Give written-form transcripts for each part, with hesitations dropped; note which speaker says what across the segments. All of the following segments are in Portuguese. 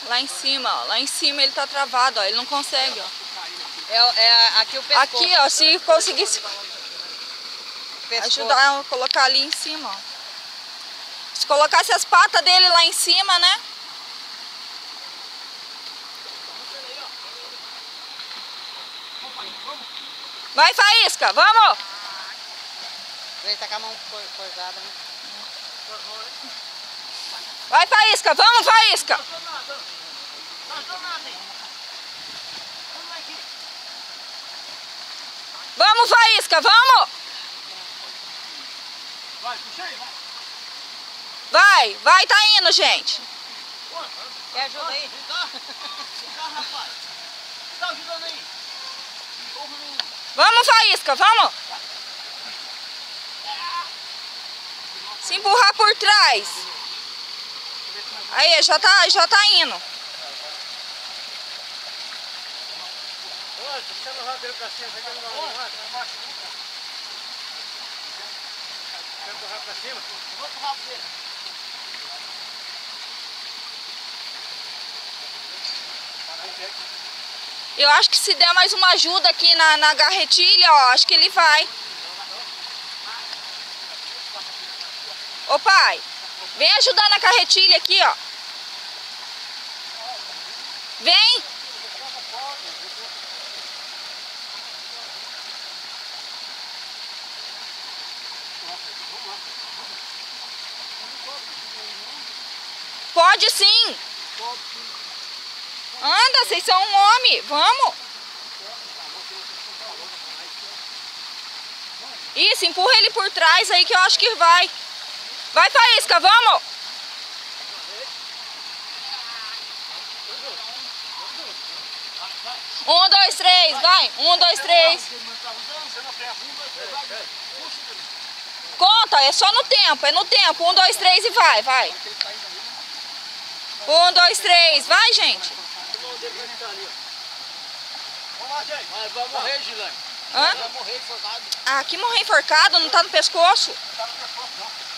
Speaker 1: Lá em cima, ó. Lá em cima ele tá travado, ó. Ele não consegue, ó.
Speaker 2: Aqui o pescoço.
Speaker 1: Aqui, ó, se conseguisse ajudar a colocar ali em cima, ó. Se colocasse as patas dele lá em cima, né? Vai, Faísca, vamos!
Speaker 2: Ele tá com a mão coisada, né?
Speaker 1: Vai, Faísca, vamos, Faísca! Vamos, Faísca, vamos! Vai, tá indo, gente.
Speaker 2: Quer ajuda aí?
Speaker 1: Vamos, Faísca, vamos! Se empurrar por trás. Aí, já tá indo. Eu acho que se der mais uma ajuda aqui na garretilha, ó, acho que ele vai. Ô pai, vem ajudar na carretilha aqui, ó. Vem! Pode sim! Anda, vocês são um homem, vamos! Isso, empurra ele por trás aí que eu acho que vai. Vai, Faísca, vamos! Um, dois, três, vai! Um, dois, três. Conta, é só no tempo, é no tempo. Um, dois, três e vai. Um, dois, três, vai, gente!
Speaker 3: Vai morrer, Gilane.
Speaker 1: Hã?
Speaker 3: Vai morrer enforcado.
Speaker 1: Ah, aqui morrer enforcado, não tá no pescoço?
Speaker 3: Tá no pescoço, não.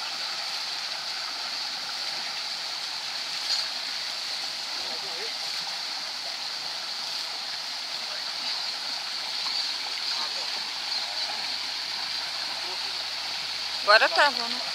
Speaker 1: Agora tá, vamos.